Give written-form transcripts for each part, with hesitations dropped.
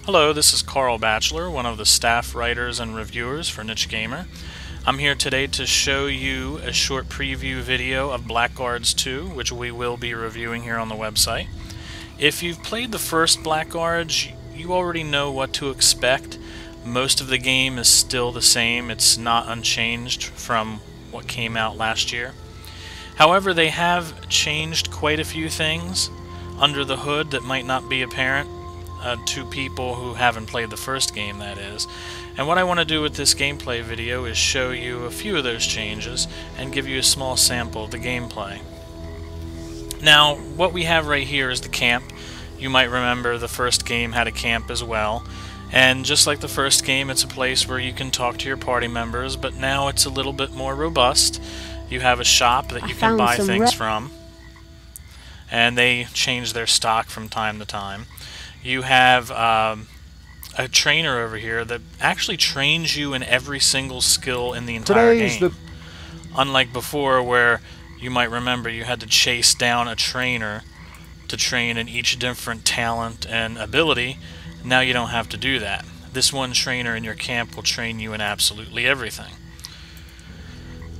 Hello, this is Carl Batchelor, one of the staff writers and reviewers for Niche Gamer. I'm here today to show you a short preview video of Blackguards 2, which we will be reviewing here on the website. If you've played the first Blackguards, you already know what to expect. Most of the game is still the same. It's not unchanged from what came out last year. However, they have changed quite a few things under the hood that might not be apparent to people who haven't played the first game, that is. And what I want to do with this gameplay video is show you a few of those changes and give you a small sample of the gameplay. Now, what we have right here is the camp. You might remember the first game had a camp as well. And just like the first game, it's a place where you can talk to your party members, but now it's a little bit more robust. You have a shop that you can buy things from, and they change their stock from time to time. You have a trainer over here that actually trains you in every single skill in the entire game. Unlike before, where you might remember you had to chase down a trainer to train in each different talent and ability, now you don't have to do that. This one trainer in your camp will train you in absolutely everything.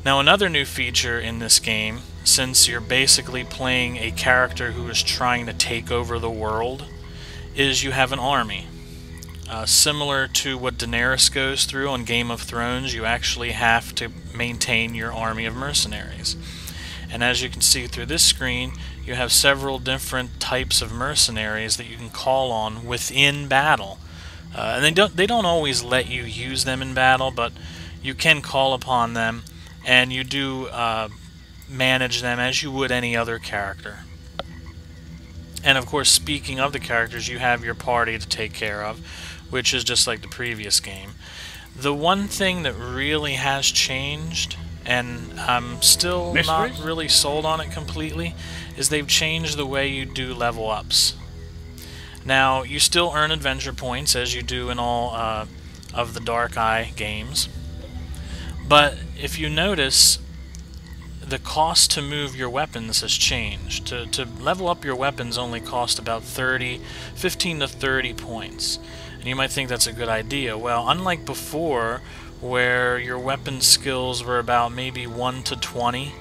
Now, another new feature in this game, since you're basically playing a character who is trying to take over the world, is you have an army. Similar to what Daenerys goes through on Game of Thrones, you actually have to maintain your army of mercenaries. And as you can see through this screen, you have several different types of mercenaries that you can call on within battle. And they don't always let you use them in battle, but you can call upon them, and you do manage them as you would any other character. And of course, speaking of the characters, you have your party to take care of, which is just like the previous game. The one thing that really has changed, and I'm still not really sold on it completely, is they've changed the way you do level ups. Now, you still earn adventure points as you do in all of the Dark Eye games, but if you notice, the cost to move your weapons has changed. To level up your weapons only cost about 15 to 30 points. And you might think that's a good idea. Well, unlike before, where your weapon skills were about maybe 1 to 20,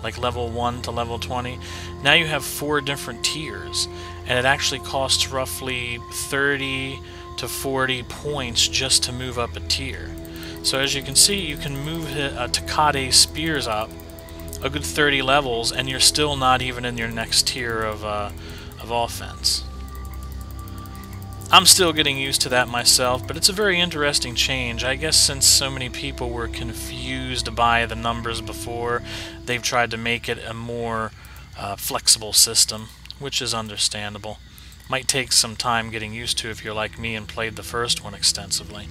like level 1 to level 20, now you have 4 different tiers, and it actually costs roughly 30 to 40 points just to move up a tier. So as you can see, you can move Takade spears up a good 30 levels, and you're still not even in your next tier of offense. I'm still getting used to that myself, but it's a very interesting change. I guess since so many people were confused by the numbers before, they've tried to make it a more flexible system, which is understandable. Might take some time getting used to if you're like me and played the first one extensively.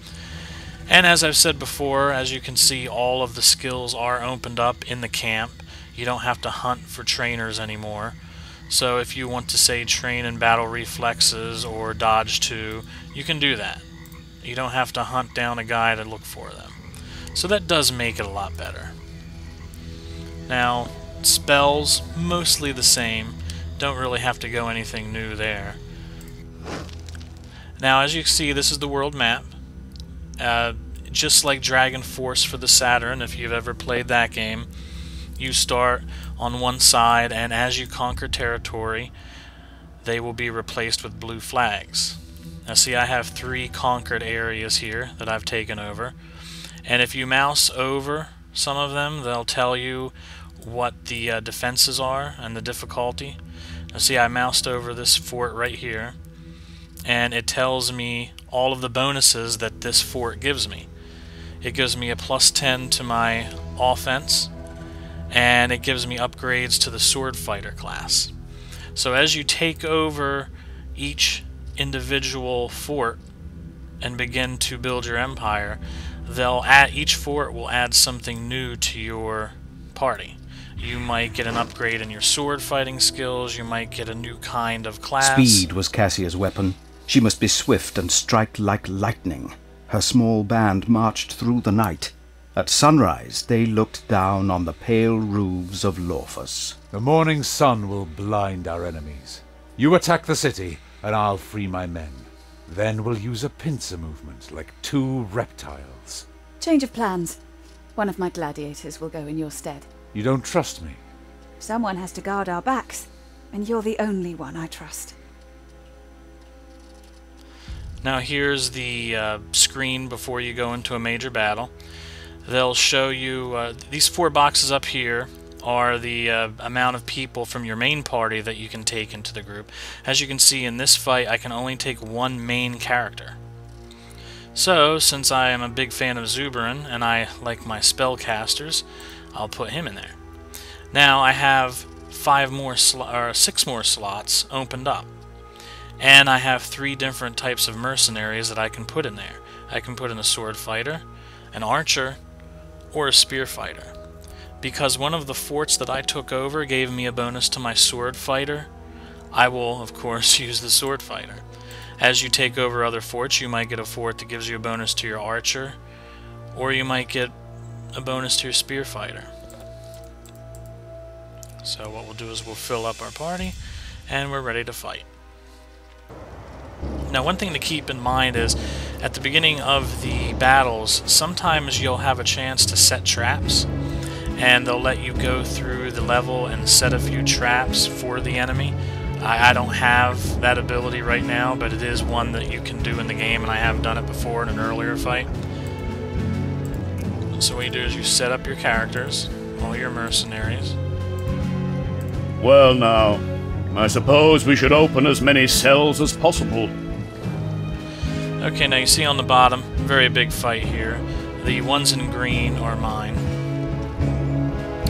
And as I've said before, as you can see, all of the skills are opened up in the camp. You don't have to hunt for trainers anymore. So if you want to, say, train in battle reflexes or dodge 2, you can do that. You don't have to hunt down a guy to look for them. So that does make it a lot better. Now, spells, mostly the same. Don't really have to go anything new there. Now, as you can see, this is the world map. Just like Dragon Force for the Saturn, if you've ever played that game, you start on one side, and as you conquer territory, they will be replaced with blue flags. Now see, I have 3 conquered areas here that I've taken over, and if you mouse over some of them, they'll tell you what the defenses are and the difficulty. Now see, I moused over this fort right here, and it tells me all of the bonuses that this fort gives me. It gives me a +10 to my offense, and it gives me upgrades to the sword fighter class. So as you take over each individual fort and begin to build your empire, each fort will add something new to your party. You might get an upgrade in your sword fighting skills, you might get a new kind of class. Speed was Cassia's weapon. She must be swift and strike like lightning. Her small band marched through the night. At sunrise, they looked down on the pale roofs of Lorphus. The morning sun will blind our enemies. You attack the city, and I'll free my men. Then we'll use a pincer movement, like two reptiles. Change of plans. One of my gladiators will go in your stead. You don't trust me? Someone has to guard our backs, and you're the only one I trust. Now here's the screen before you go into a major battle. They'll show you, these 4 boxes up here are the amount of people from your main party that you can take into the group. As you can see in this fight, I can only take 1 main character. So, since I am a big fan of Zuberin, and I like my spellcasters, I'll put him in there. Now I have 6 more slots opened up. And I have 3 different types of mercenaries that I can put in there. I can put in a sword fighter, an archer, or a spear fighter. Because one of the forts that I took over gave me a bonus to my sword fighter, I will, of course, use the sword fighter. As you take over other forts, you might get a fort that gives you a bonus to your archer, or you might get a bonus to your spear fighter. So what we'll do is we'll fill up our party, and we're ready to fight. Now, one thing to keep in mind is, at the beginning of the battles, sometimes you'll have a chance to set traps, and they'll let you go through the level and set a few traps for the enemy. I don't have that ability right now, but it is one that you can do in the game, and I have done it before in an earlier fight. So what you do is you set up your characters, all your mercenaries. Well now, I suppose we should open as many cells as possible. Okay, now you see on the bottom, very big fight here. The ones in green are mine.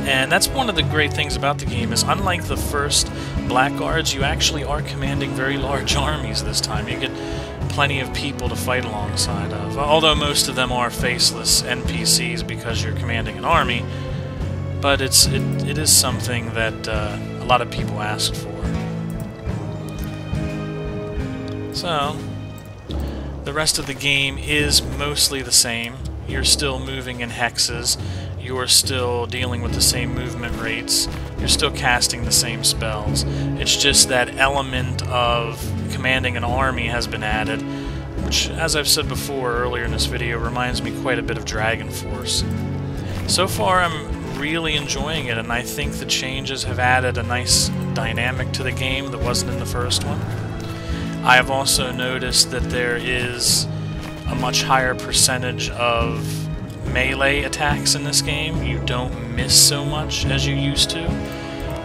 And that's one of the great things about the game is, unlike the first Blackguards, you actually are commanding very large armies this time. You get plenty of people to fight alongside of. Although most of them are faceless NPCs because you're commanding an army, but it is something that a lot of people asked for. So, the rest of the game is mostly the same. You're still moving in hexes. You're still dealing with the same movement rates. You're still casting the same spells. It's just that element of commanding an army has been added, which, as I've said before earlier in this video, reminds me quite a bit of Dragon Force. So far, I'm really enjoying it, and I think the changes have added a nice dynamic to the game that wasn't in the first one. I have also noticed that there is a much higher percentage of melee attacks in this game. You don't miss so much as you used to.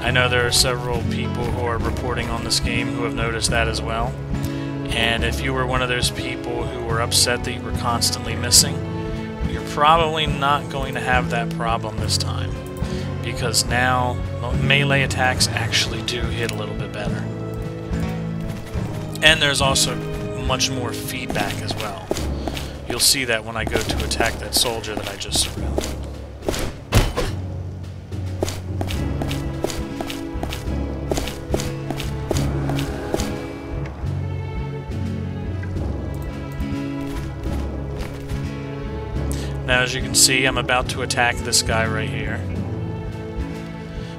I know there are several people who are reporting on this game who have noticed that as well. And if you were one of those people who were upset that you were constantly missing, you're probably not going to have that problem this time. Because now, melee attacks actually do hit a little bit better. And there's also much more feedback as well. You'll see that when I go to attack that soldier that I just surrounded. Now, as you can see, I'm about to attack this guy right here.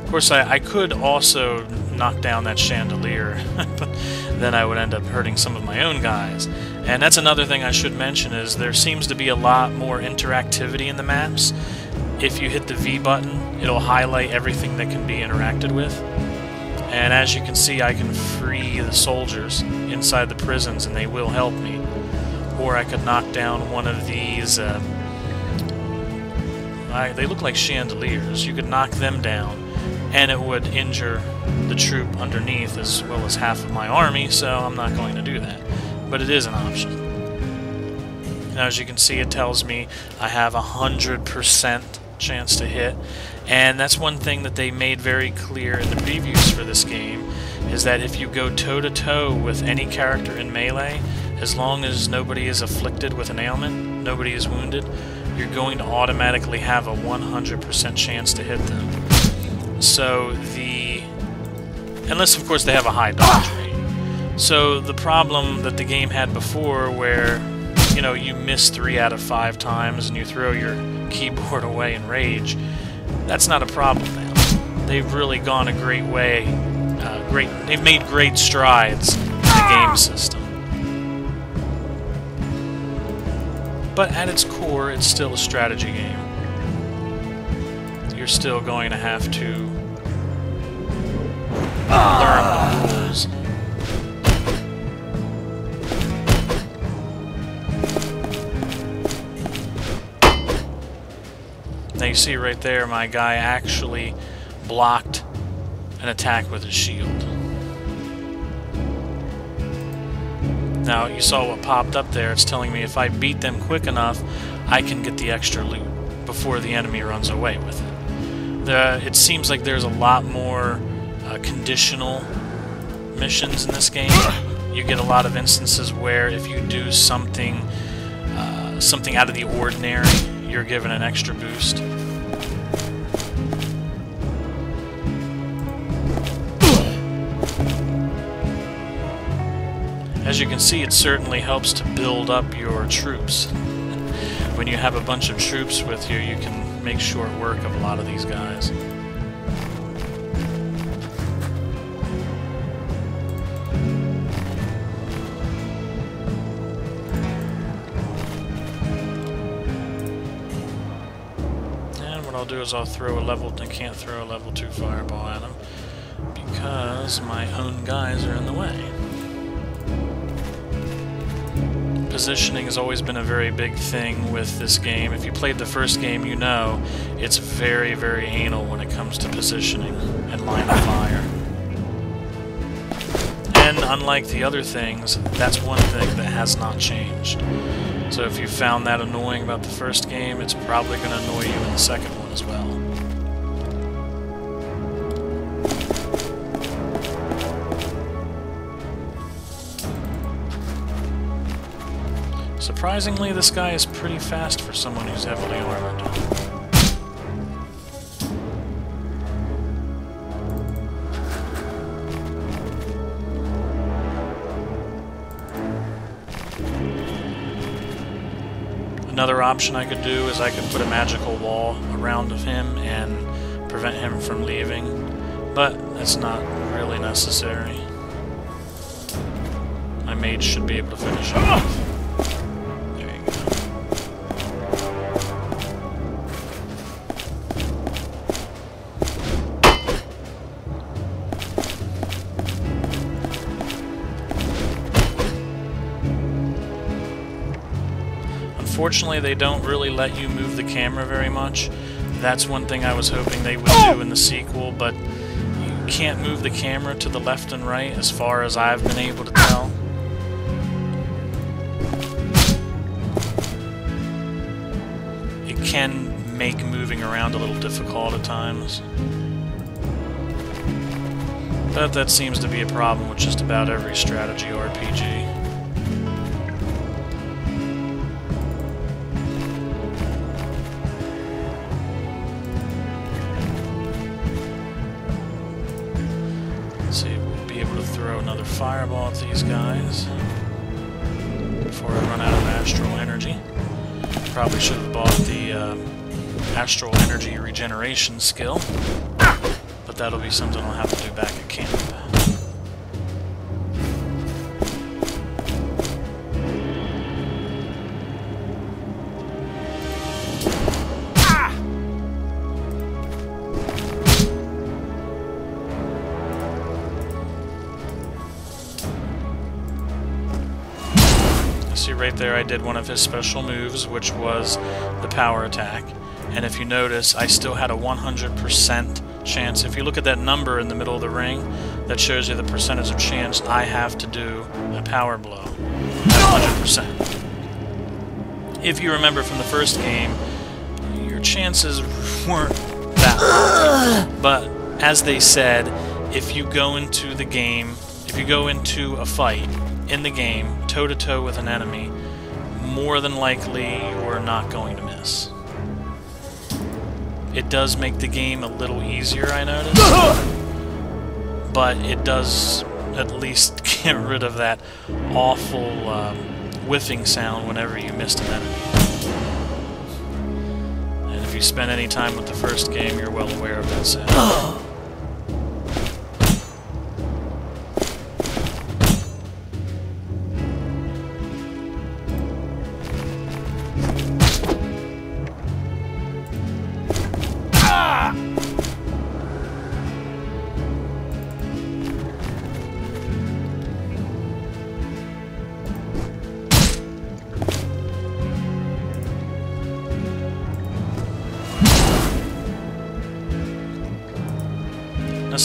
Of course, I could also knock down that chandelier, but then I would end up hurting some of my own guys. And that's another thing I should mention, is there seems to be a lot more interactivity in the maps. If you hit the V button, it'll highlight everything that can be interacted with. And as you can see, I can free the soldiers inside the prisons, and they will help me. Or I could knock down one of these, they look like chandeliers. You could knock them down, and it would injure the troop underneath as well as half of my army, so I'm not going to do that. But it is an option. Now, as you can see, it tells me I have 100% chance to hit, and that's one thing that they made very clear in the previews for this game, is that if you go toe-to-toe with any character in melee, as long as nobody is afflicted with an ailment, nobody is wounded, you're going to automatically have a 100% chance to hit them. So unless of course they have a high dodge rate. So the problem that the game had before, where you miss 3 out of 5 times and you throw your keyboard away in rage, that's not a problem now. They've really gone a great way. They've made great strides in the game system. But at its core, it's still a strategy game. You're still going to have to learn the rules. Now you see right there, my guy actually blocked an attack with his shield. Now you saw what popped up there. It's telling me if I beat them quick enough, I can get the extra loot before the enemy runs away with it. It seems like there's a lot more conditional missions in this game. You get a lot of instances where if you do something something out of the ordinary, you're given an extra boost. As you can see, it certainly helps to build up your troops. When you have a bunch of troops with you, you can make short work of a lot of these guys. I'll do is I'll throw a level. I can't throw a level 2 fireball at him because my own guys are in the way. Positioning has always been a very big thing with this game. If you played the first game, you know it's very, very anal when it comes to positioning and line of fire. And unlike the other things, that's one thing that has not changed. So if you found that annoying about the first game, it's probably going to annoy you in the second one as well. Surprisingly, this guy is pretty fast for someone who's heavily armored. Another option I could do is I could put a magical wall around of him and prevent him from leaving, but that's not really necessary. My mage should be able to finish him off. There you go. Unfortunately, they don't really let you move the camera very much. That's one thing I was hoping they would do in the sequel, but you can't move the camera to the left and right as far as I've been able to tell. It can make moving around a little difficult at times. But that seems to be a problem with just about every strategy RPG. Let's see, we'll be able to throw another fireball at these guys before I run out of astral energy. Probably should have bought the astral energy regeneration skill, but that'll be something I'll have to do back at camp. See right there, I did one of his special moves, which was the power attack. And if you notice, I still had a 100% chance. If you look at that number in the middle of the ring, that shows you the percentage of chance I have to do a power blow at 100%. If you remember from the first game, your chances weren't that high. But as they said, if you go into the game, if you go into a fight in the game, toe-to-toe with an enemy, more than likely you're not going to miss. It does make the game a little easier, I noticed, but it does at least get rid of that awful whiffing sound whenever you missed an enemy. And if you spend any time with the first game, you're well aware of that sound.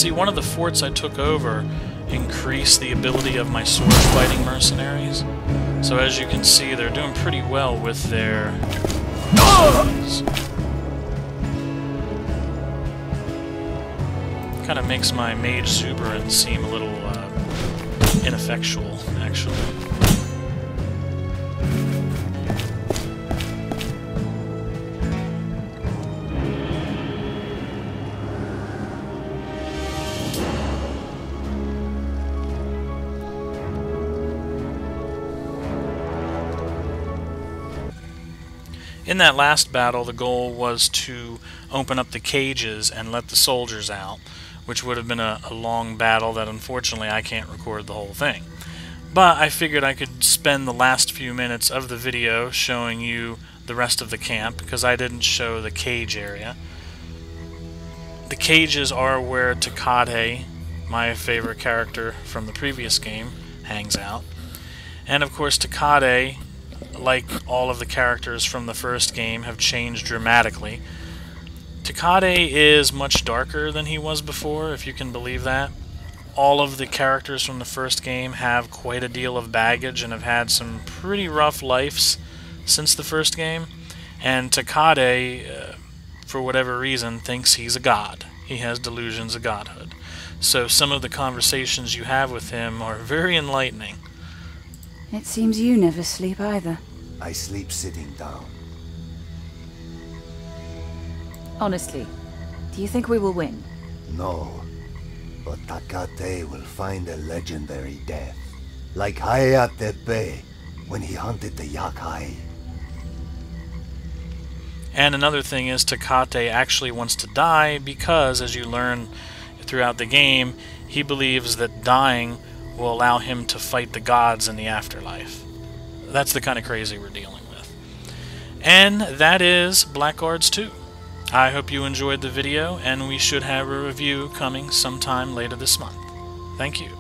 See, one of the forts I took over increased the ability of my sword-fighting mercenaries. So as you can see, they're doing pretty well with their kind of makes my mage exuberance seem a little ineffectual, actually. In that last battle, the goal was to open up the cages and let the soldiers out, which would have been a long battle that unfortunately I can't record the whole thing. But I figured I could spend the last few minutes of the video showing you the rest of the camp, because I didn't show the cage area. The cages are where Takade, my favorite character from the previous game, hangs out. And of course Takade, like all of the characters from the first game, have changed dramatically. Takade is much darker than he was before, if you can believe that. All of the characters from the first game have quite a deal of baggage and have had some pretty rough lives since the first game. And Takade, for whatever reason, thinks he's a god. He has delusions of godhood. So some of the conversations you have with him are very enlightening. It seems you never sleep either. I sleep sitting down. Honestly, do you think we will win? No, but Takate will find a legendary death. Like Hayatepe when he hunted the Yakai. And another thing is Takate actually wants to die because, as you learn throughout the game, he believes that dying will allow him to fight the gods in the afterlife. That's the kind of crazy we're dealing with. And that is Blackguards 2. I hope you enjoyed the video, and we should have a review coming sometime later this month. Thank you.